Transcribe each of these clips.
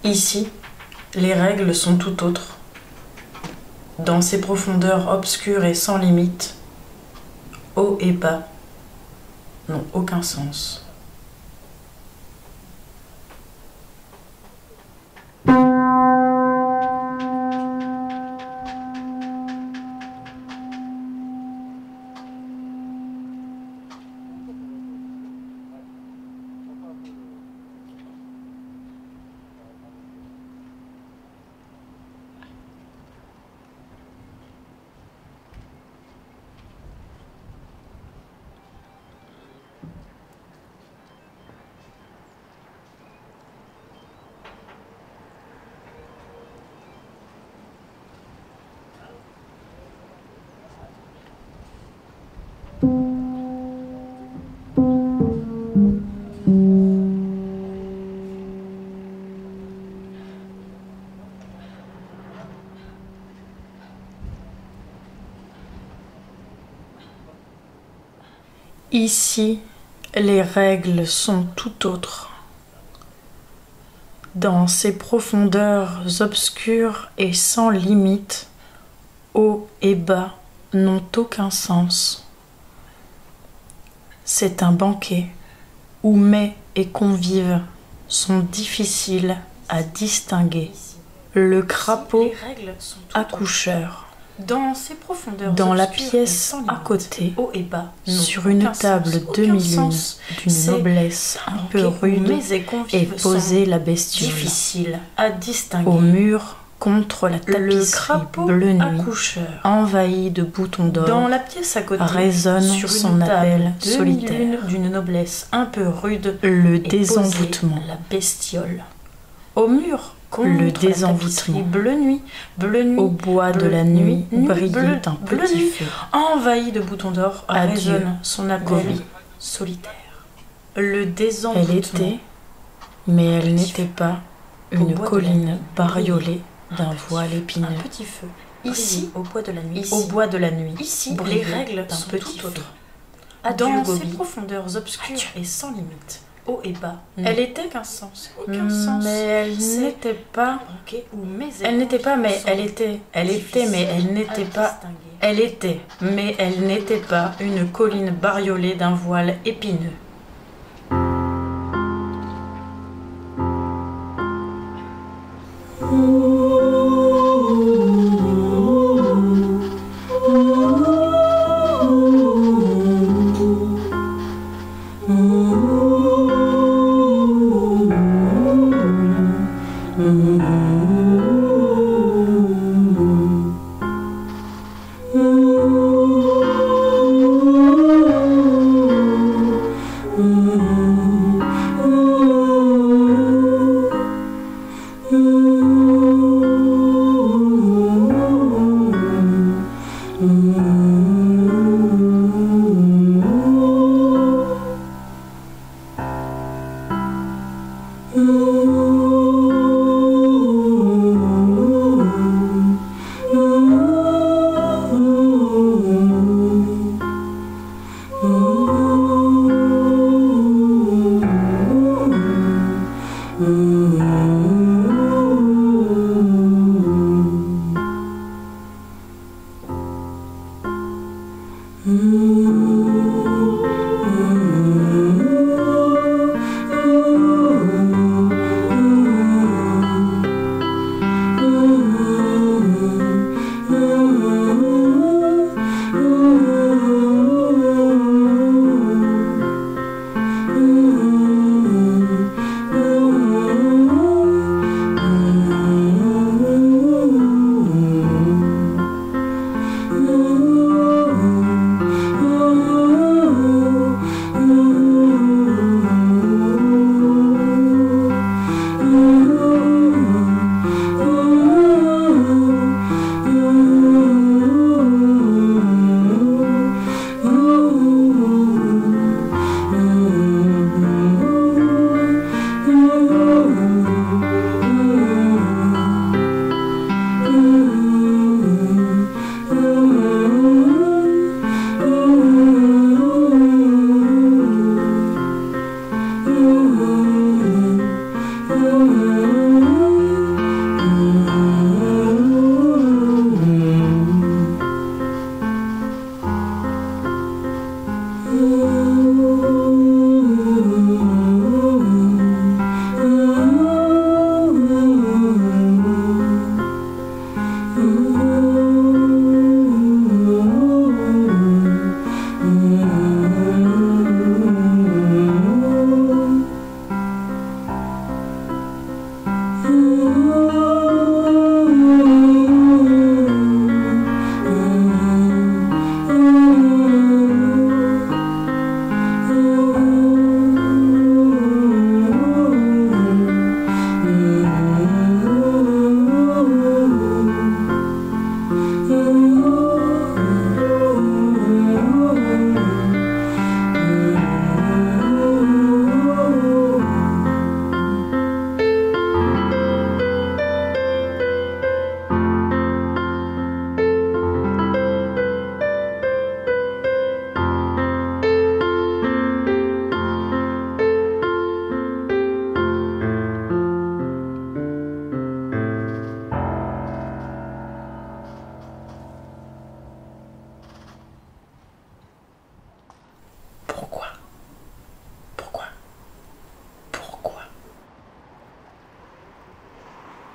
Ici, les règles sont tout autres. Dans ces profondeurs obscures et sans limite, haut et bas n'ont aucun sens. Ici, les règles sont tout autres. Dans ces profondeurs obscures et sans limite, haut et bas n'ont aucun sens. C'est un banquet où mets et convives sont difficiles à distinguer. Le crapaud accoucheur. Dans ces profondeurs Dans la obscures pièce et sans à limite, côté, haut et bas, sur une table demi-lune d'une noblesse un peu rude, est posée la bestiole. difficile à distinguer. Au mur, contre la Le tapisserie crapaud bleu nuit, accoucheur. envahie de boutons d'or, Dans la pièce à côté, résonne sur son une appel table solitaire. demi-lune d'une noblesse un peu rude, Le est posée désenvoûtement. la bestiole. Au mur, contre Le la désenvoûtement. tapisserie bleu nuit, Au bois de la nuit brillait un petit feu. envahi de boutons d'or, Adieu, résonne son appel Gobi. solitaire. Le Elle désenvoûtement. était, mais elle n'était pas, une bois de la colline nuit, bariolée d'un voile épineux. Un petit feu. Ici, Ici, au bois de la nuit. ici, Au bois de la nuit. Ici, les brillait règles un sont petit tout feu. autres. Adieu, Dans ces Gobi. profondeurs obscures Adieu. et sans limite, haut et bas, Elle était aucun sens. mais elle C'est n'était pas. Elle n'était pas, mais elle était. Elle était, mais elle n'était pas. Elle était, mais elle n'était pas une colline bariolée d'un voile épineux.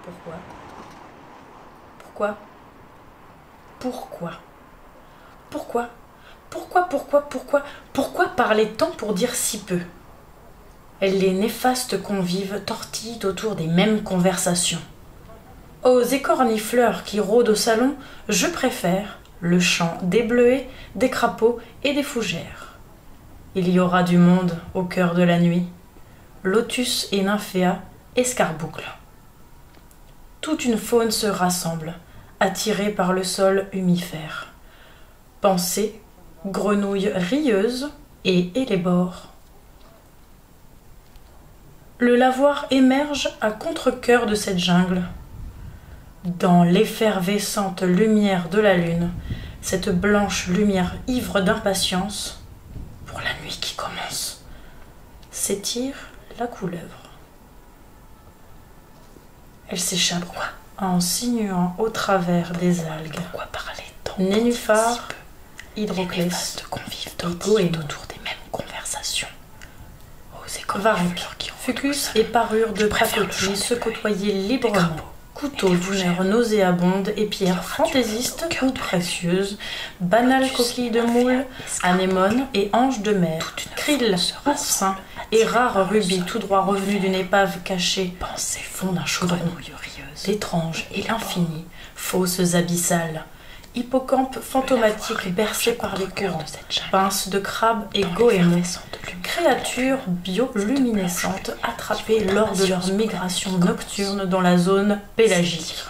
Pourquoi? Pourquoi? Pourquoi? Pourquoi? Pourquoi parler-on pour dire si peu? Les néfastes convives tortillent autour des mêmes conversations. Aux écornifleurs qui rôdent au salon, je préfère le chant des bleuets, des crapauds et des fougères. Il y aura du monde au cœur de la nuit. Lotus et nymphéas, escarboucles. Toute une faune se rassemble, attirée par le sol humifère. Pensées, grenouilles rieuses et élébores. Le lavoir émerge à contre-cœur de cette jungle. Dans l'effervescente lumière de la lune, cette blanche lumière ivre d'impatience, pour la nuit qui commence, s'étire la couleuvre. Elle s'échappe en sinuant au travers des algues. Nénuphars, hydroclès, goémons autour des mêmes conversations. Varech, fucus et parures de pacotille se côtoyaient librement. Couteaux d'une heure nauséabonde et pierres fantaisistes ou précieuses, banales coquilles de moule, anémones et anges de mer, krill, oursins et rares rubis tout droit revenus d'une épave cachée, fond d'un chaudron, l'étrange et l'infini, fausses abyssales, hippocampes fantomatiques bercés par les courants, pinces de crabes et goémons, créatures bioluminescentes attrapées lors de leur migration nocturne dans la zone pélagique.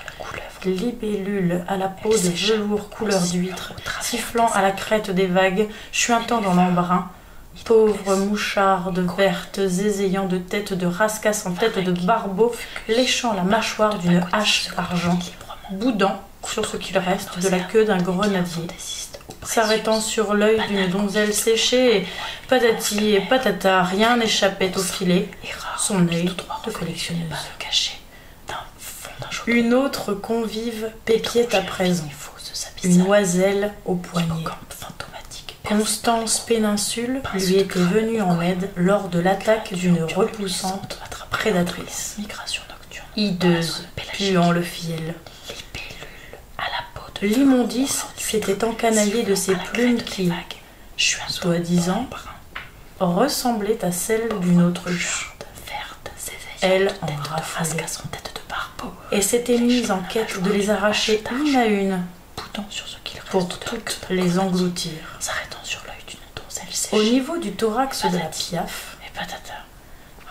Libellules à la peau de velours couleur d'huître, sifflant à la crête des vagues, chuintant dans l'embrun, pauvres mouchardes vertes zézayant de tête de rascasse en tête de barbeau, léchant la mâchoire d'une hache d'argent, boudant sur ce qu'il reste de la queue d'un grenadier, s'arrêtant sur l'œil d'une donzelle séchée, et patati et patata, rien n'échappait au filet, son œil de collectionneuse. Une autre convive pépiait à présent, une oiselle au poignet. Constance Péninsule lui était venue en aide lors de l'attaque d'une repoussante prédatrice, hideuse, puant le fiel. L'immondice s'était encanaillée de ses plumes qui, soi-disant, ressemblaient à celles d'une autruche. Elle en raffolait et s'était mise en quête de les arracher une à une pour toutes les engloutir. Au niveau du thorax de la piaffe,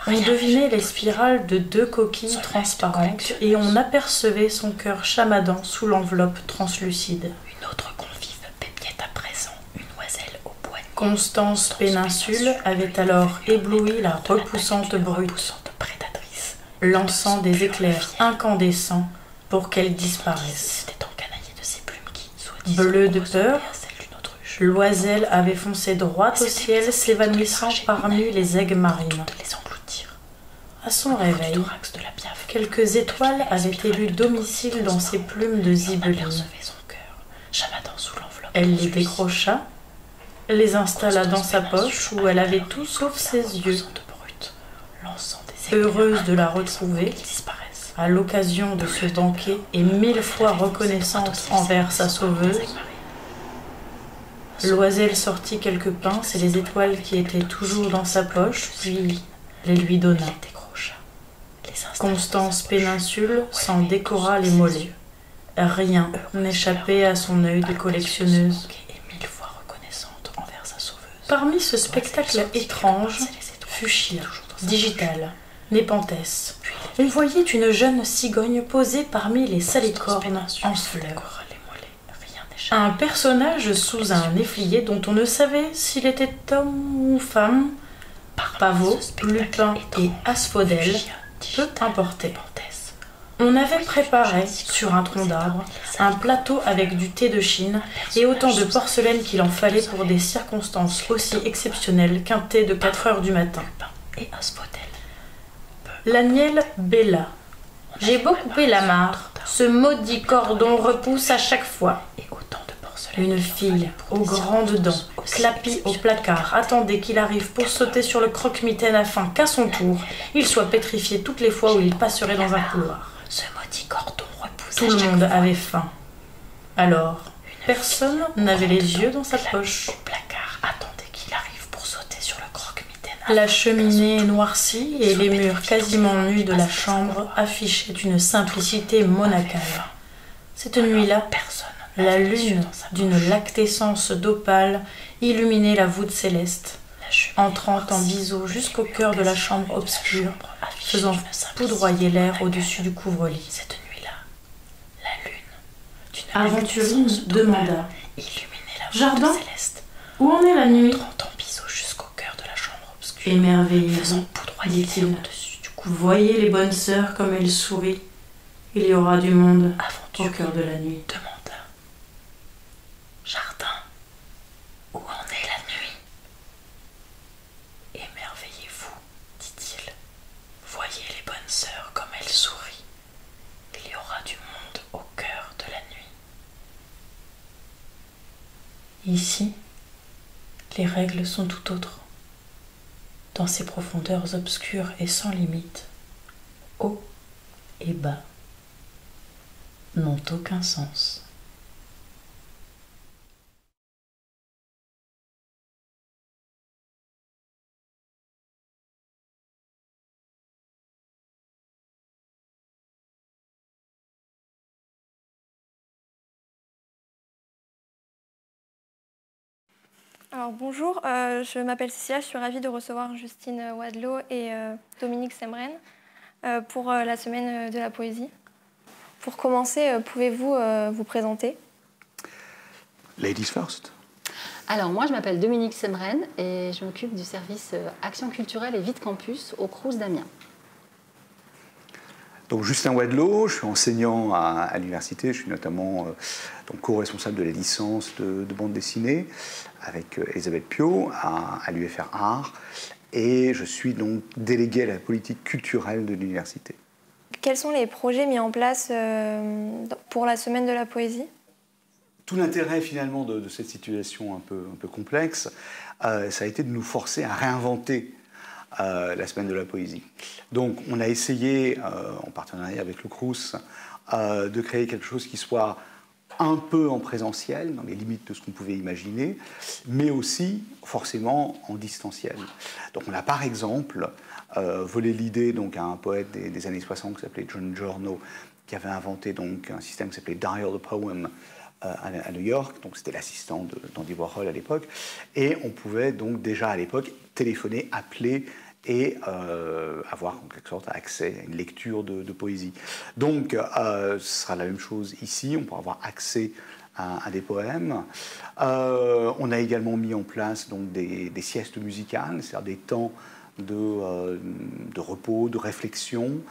on devinait les spirales de 2 coquilles transparentes et on apercevait son cœur chamadant sous l'enveloppe translucide. Une autre convive pépiait à présent, une oiselle au poignet. Constance Péninsule avait alors ébloui la repoussante brute, lançant des éclairs incandescents pour qu'elle disparaisse. Bleue de peur, l'oiselle avait foncé droit au ciel, s'évanouissant parmi les aigues marines. À son réveil, quelques étoiles avaient élu domicile dans ses plumes de zibeline. Elle les décrocha, les installa dans sa poche où elle avait tout sauf ses yeux. Heureuse de la retrouver, à l'occasion de ce banquet et 1000 fois reconnaissante envers sa sauveuse, l'oiselle sortit quelques pinces et les étoiles qui étaient toujours dans sa poche, puis les lui donna. Constance Péninsule s'en décora les mollets. Rien n'échappait à son œil de collectionneuse. Parmi ce spectacle étrange, fuchsia, digital, népenthes, on voyait une jeune cigogne posée parmi les salicornes en fleurs. Un personnage sous un effilier dont on ne savait s'il était homme ou femme, pavot, lupin et asphodèle, peu importait. On avait préparé, sur un tronc d'arbre, un plateau avec du thé de Chine et autant de porcelaine qu'il en fallait pour des circonstances aussi exceptionnelles qu'un thé de 4 heures du matin. L'agnelle bêla. J'ai beau couper la mare, ce maudit cordon repousse à chaque fois. Une fille aux grandes dents, clapie au placard, attendait qu'il arrive pour sauter sur le croque-mitaine afin qu'à son tour, il soit pétrifié toutes les fois où il passerait dans un couloir. Tout le monde avait faim. Alors, personne n'avait les yeux dans sa poche. Au placard, attendez qu'il arrive pour sauter sur le croque-mitaine. La cheminée noircie et les murs quasiment nus de la chambre affichaient une simplicité monacale. Cette nuit-là, la lune, d'une lactescence d'opale, illuminait la voûte céleste, entrant en biseau jusqu'au cœur de la chambre obscure, faisant poudroyer l'air au-dessus du couvre-lit. Cette nuit-là, la lune, d'une Aventurine demanda illuminait la voûte Jardin, céleste, où en est la nuit? entrant en biseau jusqu'au cœur de la chambre obscure, Émerveillez-vous, poudroyer l'air dit-il. au-dessus du couvre-lit. Voyez les bonnes sœurs comme elles sourient. Il y aura du monde au Aventurine cœur de la nuit. demanda. Jardin, où en est la nuit? Émerveillez-vous, dit-il. Voyez les bonnes sœurs comme elles sourient. Il y aura du monde au cœur de la nuit. Ici, les règles sont tout autres. Dans ces profondeurs obscures et sans limite, haut et bas n'ont aucun sens. Alors bonjour, je m'appelle Cécilia, je suis ravie de recevoir Justine Wadlow et Dominique Semren pour la semaine de la poésie. Pour commencer, pouvez-vous vous présenter? Ladies first. Alors moi je m'appelle Dominique Semren et je m'occupe du service Action culturelle et vie de campus au Crous d'Amiens. Donc Justin Wadlow, je suis enseignant à l'université, je suis notamment co-responsable de la licence de bande dessinée avec Elisabeth Pio à l'UFR Art et je suis donc délégué à la politique culturelle de l'université. Quels sont les projets mis en place pour la semaine de la poésie? Tout l'intérêt finalement de cette situation un peu complexe, ça a été de nous forcer à réinventer la semaine de la poésie. Donc on a essayé, en partenariat avec le Crous, de créer quelque chose qui soit un peu en présentiel, dans les limites de ce qu'on pouvait imaginer, mais aussi forcément en distanciel. Donc on a par exemple volé l'idée donc, à un poète des années 60 qui s'appelait John Giorno, qui avait inventé donc, un système qui s'appelait Dial the Poem à New York, donc c'était l'assistant d'Andy Warhol à l'époque, et on pouvait donc déjà à l'époque téléphoner, appeler et avoir en quelque sorte accès à une lecture de poésie. Donc ce sera la même chose ici, on pourra avoir accès à des poèmes. On a également mis en place donc, des siestes musicales, c'est-à-dire des temps de repos, de réflexion,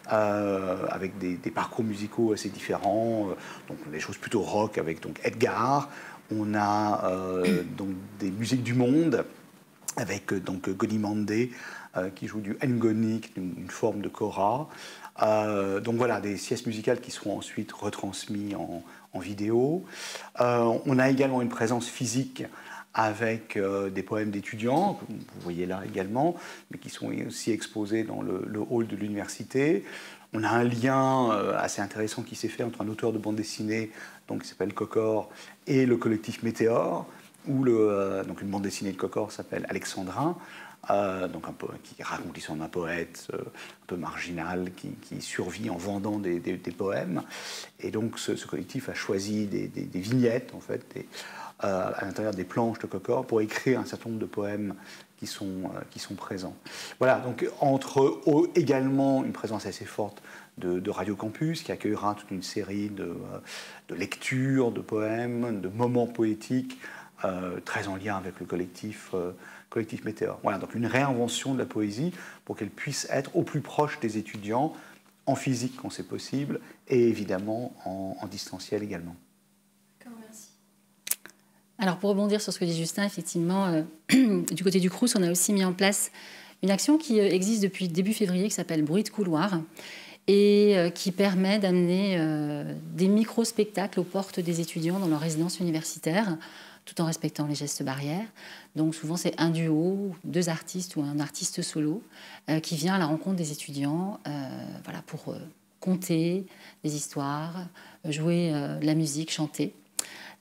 avec des parcours musicaux assez différents, donc des choses plutôt rock avec donc, Edgar. On a donc, des musiques du monde avec donc, Goni Mandé qui joue du ngoni, une forme de kora. Donc voilà, des siestes musicales qui seront ensuite retransmises en vidéo. On a également une présence physique avec des poèmes d'étudiants, que vous voyez là également, mais qui sont aussi exposés dans le hall de l'université. On a un lien assez intéressant qui s'est fait entre un auteur de bande dessinée donc, qui s'appelle Cocor et le collectif Météore, où donc une bande dessinée de Cocor s'appelle Alexandrin, donc qui raconte l'histoire d'un poète un peu marginal qui survit en vendant des poèmes. Et donc ce collectif a choisi des vignettes, en fait, à l'intérieur des planches de Cocor pour écrire un certain nombre de poèmes qui sont présents. Voilà, donc entre également une présence assez forte de Radio Campus qui accueillera toute une série de lectures, de poèmes, de moments poétiques très en lien avec le collectif Météore. Voilà, donc une réinvention de la poésie pour qu'elle puisse être au plus proche des étudiants, en physique quand c'est possible, et évidemment en distanciel également. Merci. Alors pour rebondir sur ce que dit Justin, effectivement, du côté du Crous, on a aussi mis en place une action qui existe depuis début février qui s'appelle Bruit de couloir et qui permet d'amener des micro-spectacles aux portes des étudiants dans leur résidence universitaire, tout en respectant les gestes barrières. Donc souvent c'est un duo, deux artistes ou un artiste solo qui vient à la rencontre des étudiants voilà, pour conter des histoires, jouer de la musique, chanter.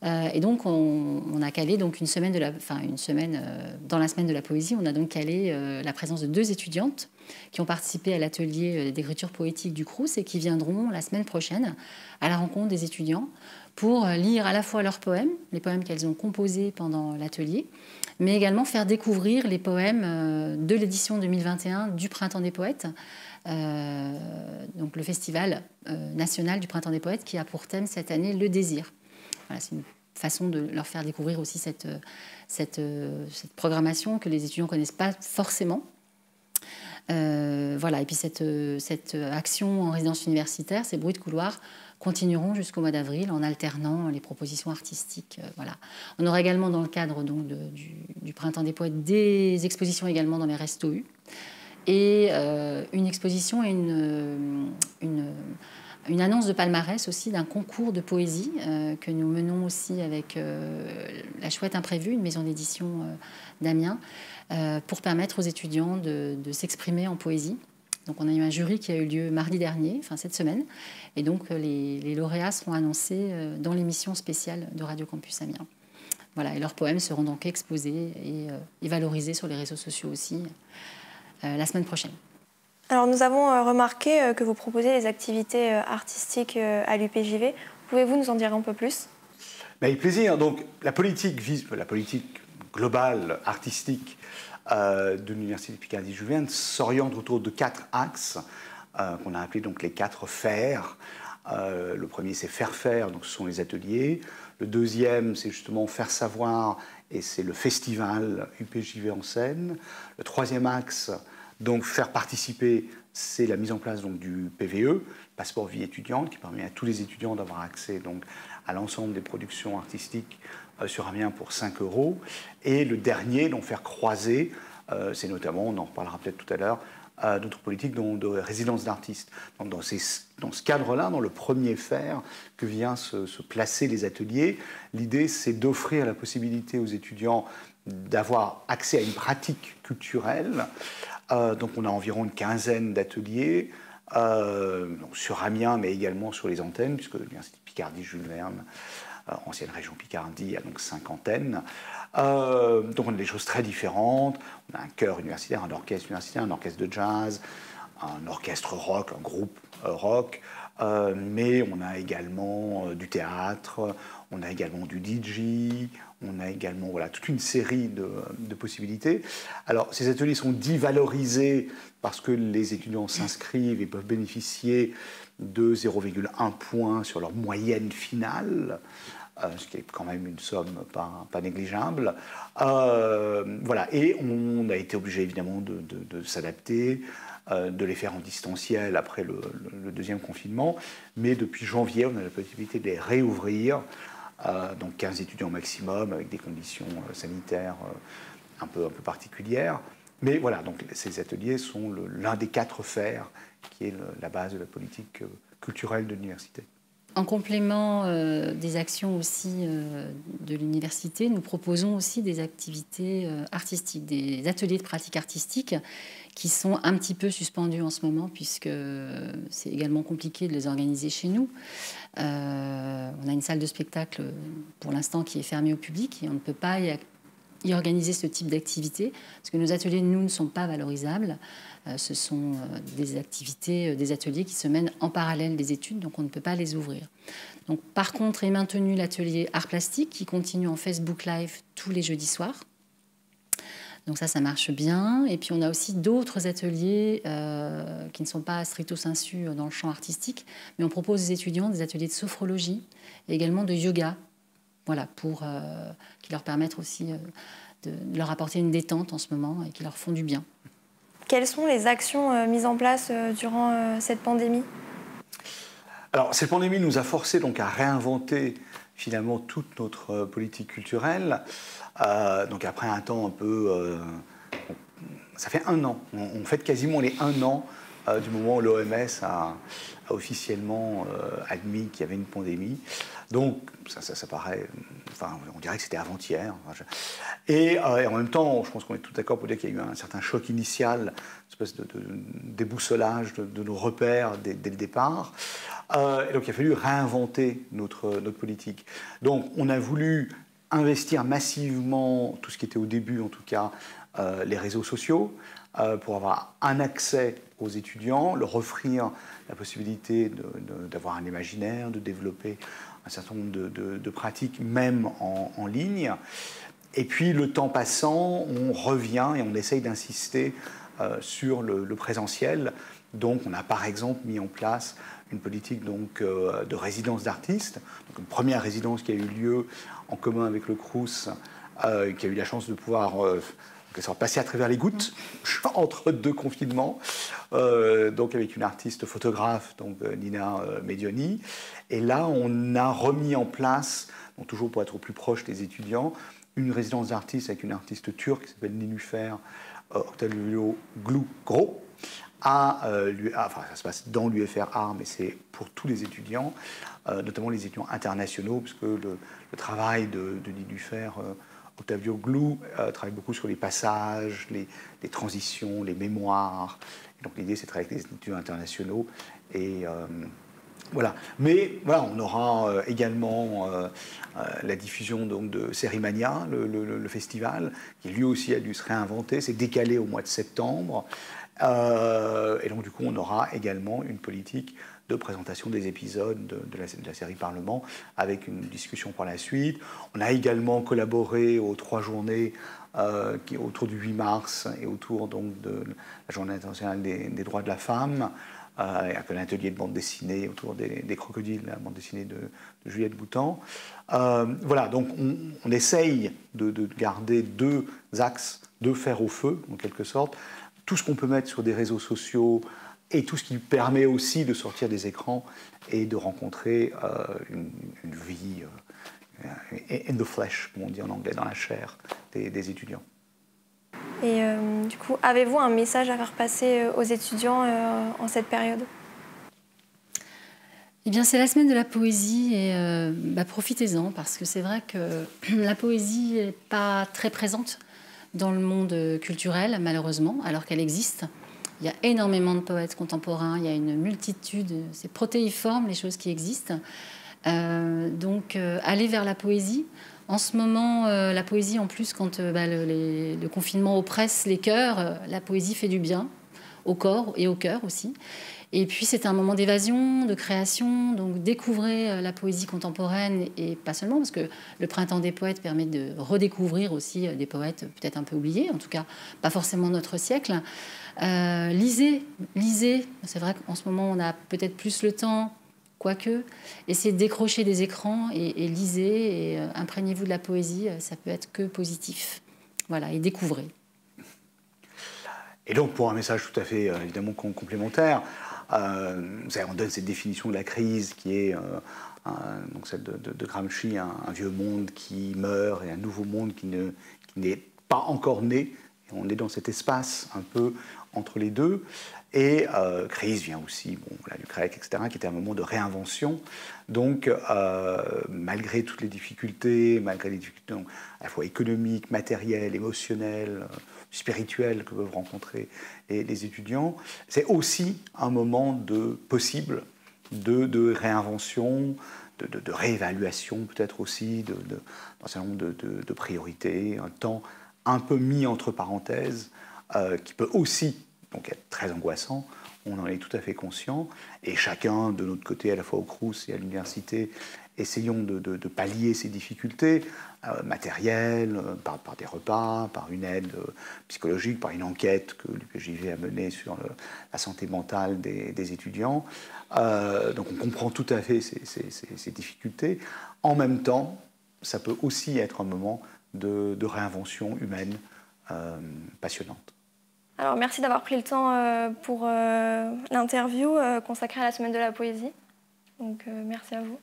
Et donc, on a calé donc une semaine dans la semaine de la poésie, on a donc calé la présence de 2 étudiantes qui ont participé à l'atelier d'écriture poétique du Crous et qui viendront la semaine prochaine à la rencontre des étudiants pour lire à la fois leurs poèmes, les poèmes qu'elles ont composés pendant l'atelier, mais également faire découvrir les poèmes de l'édition 2021 du Printemps des Poètes, donc le festival national du Printemps des Poètes qui a pour thème cette année le désir. Voilà, c'est une façon de leur faire découvrir aussi cette programmation que les étudiants ne connaissent pas forcément. Voilà, et puis cette action en résidence universitaire, ces bruits de couloir, continueront jusqu'au mois d'avril en alternant les propositions artistiques. Voilà. On aura également dans le cadre donc, du Printemps des Poètes des expositions également dans les restos U et une exposition et une annonce de palmarès aussi d'un concours de poésie que nous menons aussi avec La Chouette Imprévue, une maison d'édition d'Amiens, pour permettre aux étudiants de s'exprimer en poésie. Donc on a eu un jury qui a eu lieu mardi dernier, enfin cette semaine, et donc les lauréats seront annoncés dans l'émission spéciale de Radio Campus Amiens. Voilà, et leurs poèmes seront donc exposés et valorisés sur les réseaux sociaux aussi la semaine prochaine. Alors nous avons remarqué que vous proposez des activités artistiques à l'UPJV. Pouvez-vous nous en dire un peu plus ? Avec plaisir. Donc la politique globale artistique de l'Université de Picardie-Julienne s'oriente autour de 4 axes qu'on a appelés donc les 4 fers. Le premier, c'est faire faire, donc ce sont les ateliers. Le deuxième, c'est justement faire savoir, et c'est le festival UPJV en scène. Le troisième axe, donc faire participer, c'est la mise en place donc, du PVE, passeport vie étudiante, qui permet à tous les étudiants d'avoir accès donc, à l'ensemble des productions artistiques sur Amiens pour 5 €. Et le dernier, donc faire croiser, c'est notamment, on en reparlera peut-être tout à l'heure, notre politique de résidence d'artistes. Donc dans ce cadre-là, dans le premier fer que vient se placer les ateliers, l'idée c'est d'offrir la possibilité aux étudiants d'avoir accès à une pratique culturelle. Donc on a environ une quinzaine d'ateliers sur Amiens, mais également sur les antennes, puisque l'Université Picardie-Jules Verne, ancienne région Picardie, a donc 5 antennes. Donc on a des choses très différentes. On a un chœur universitaire, un orchestre universitaire, un orchestre de jazz, un orchestre rock, un groupe rock. Mais on a également du théâtre, on a également du DJ, on a également voilà, toute une série de possibilités. Alors ces ateliers sont dits valorisés parce que les étudiants s'inscrivent et peuvent bénéficier de 0,1 point sur leur moyenne finale, ce qui est quand même une somme pas négligeable. Voilà. Et on a été obligé évidemment de s'adapter, de les faire en distanciel après le deuxième confinement. Mais depuis janvier, on a la possibilité de les réouvrir, donc 15 étudiants maximum, avec des conditions sanitaires un peu particulières. Mais voilà, donc ces ateliers sont l'un des 4 fers qui est la base de la politique culturelle de l'université. En complément des actions aussi de l'université, nous proposons aussi des activités artistiques, des ateliers de pratique artistique qui sont un petit peu suspendus en ce moment puisque c'est également compliqué de les organiser chez nous. On a une salle de spectacle pour l'instant qui est fermée au public et on ne peut pas y organiser ce type d'activité parce que nos ateliers, nous, ne sont pas valorisables. Ce sont des activités, des ateliers qui se mènent en parallèle des études, donc on ne peut pas les ouvrir. Donc, par contre, est maintenu l'atelier art plastique qui continue en Facebook Live tous les jeudis soirs. Donc ça marche bien. Et puis on a aussi d'autres ateliers qui ne sont pas stricto sensu dans le champ artistique, mais on propose aux étudiants des ateliers de sophrologie et également de yoga, voilà, pour qui leur permettent aussi de leur apporter une détente en ce moment et qui leur font du bien. Quelles sont les actions mises en place durant cette pandémie ? Alors, cette pandémie nous a forcé donc à réinventer finalement toute notre politique culturelle. Donc après un temps un peu... ça fait 1 an. On fête quasiment les 1 an du moment où l'OMS a officiellement admis qu'il y avait une pandémie. Donc ça paraît, enfin on dirait que c'était avant-hier. Et en même temps, je pense qu'on est tous d'accord pour dire qu'il y a eu un certain choc initial, une espèce de déboussolage de nos repères dès le départ. Et donc il a fallu réinventer notre politique. Donc on a voulu investir massivement tout ce qui était au début, en tout cas, les réseaux sociaux, pour avoir un accès aux étudiants, leur offrir la possibilité d'avoir un imaginaire, de développer un certain nombre de pratiques, même en ligne. Et puis, le temps passant, on revient et on essaye d'insister sur le présentiel. Donc, on a par exemple mis en place une politique donc, de résidence d'artistes. Donc, une première résidence qui a eu lieu en commun avec le Crous, qui a eu la chance de pouvoir passer à travers les gouttes entre deux confinements, donc avec une artiste photographe, donc Nina Medioni. Et là, on a remis en place, donc toujours pour être au plus proche des étudiants, une résidence d'artistes avec une artiste turque qui s'appelle Nilüfer Octavioglu. Enfin, ça se passe dans l'UFR Art, mais c'est pour tous les étudiants, notamment les étudiants internationaux, puisque le travail de Nilüfer Octavioglu travaille beaucoup sur les passages, les transitions, les mémoires. Et donc l'idée, c'est de travailler avec les étudiants internationaux. Et voilà. Mais voilà, on aura également la diffusion donc, de Sérimania, le festival, qui lui aussi a dû se réinventer. C'est décalé au mois de septembre. Et donc, du coup, on aura également une politique de présentation des épisodes de la série Parlement, avec une discussion par la suite. On a également collaboré aux 3 journées autour du 8 mars et autour donc, de la Journée internationale des droits de la femme, avec un atelier de bande dessinée autour des crocodiles, la bande dessinée de Juliette Boutan. Voilà, donc on essaye de garder 2 axes de fer au feu, en quelque sorte. Tout ce qu'on peut mettre sur des réseaux sociaux et tout ce qui permet aussi de sortir des écrans et de rencontrer une vie in the flesh, comme on dit en anglais, dans la chair des étudiants. Et du coup, avez-vous un message à faire passer aux étudiants en cette période ? Eh bien, c'est la semaine de la poésie et profitez-en, parce que c'est vrai que la poésie n'est pas très présente dans le monde culturel, malheureusement, alors qu'elle existe. Il y a énormément de poètes contemporains, il y a une multitude, c'est protéiforme les choses qui existent. Donc, aller vers la poésie. En ce moment, la poésie, en plus, quand le confinement oppresse les cœurs, la poésie fait du bien au corps et au cœur aussi. Et puis, c'est un moment d'évasion, de création. Donc, découvrez la poésie contemporaine, et pas seulement, parce que le Printemps des poètes permet de redécouvrir aussi des poètes peut-être un peu oubliés, en tout cas, pas forcément notre siècle. Lisez. C'est vrai qu'en ce moment, on a peut-être plus le temps, quoique. Essayez de décrocher des écrans et lisez, et imprégnez-vous de la poésie, ça peut être que positif. Voilà, et découvrez. Et donc, pour un message tout à fait, évidemment, complémentaire, on donne cette définition de la crise qui est donc celle de Gramsci, un vieux monde qui meurt et un nouveau monde qui n'est pas encore né. Et on est dans cet espace un peu entre les deux. Et crise vient aussi du grec, etc., qui était un moment de réinvention. Donc, malgré toutes les difficultés, malgré les difficultés donc, à la fois économiques, matérielles, émotionnelles, spirituelles que peuvent rencontrer les étudiants, c'est aussi un moment possible de réinvention, de réévaluation peut-être aussi, d'un certain nombre de priorités, un temps un peu mis entre parenthèses, qui peut aussi donc être très angoissant, on en est tout à fait conscient, et chacun de notre côté, à la fois au Crous et à l'université, essayons de pallier ces difficultés matérielles, par des repas, par une aide psychologique, par une enquête que l'UPJV a menée sur la santé mentale des étudiants. Donc on comprend tout à fait ces difficultés. En même temps, ça peut aussi être un moment de réinvention humaine passionnante. Alors, merci d'avoir pris le temps pour l'interview consacrée à la Semaine de la Poésie. Donc, merci à vous.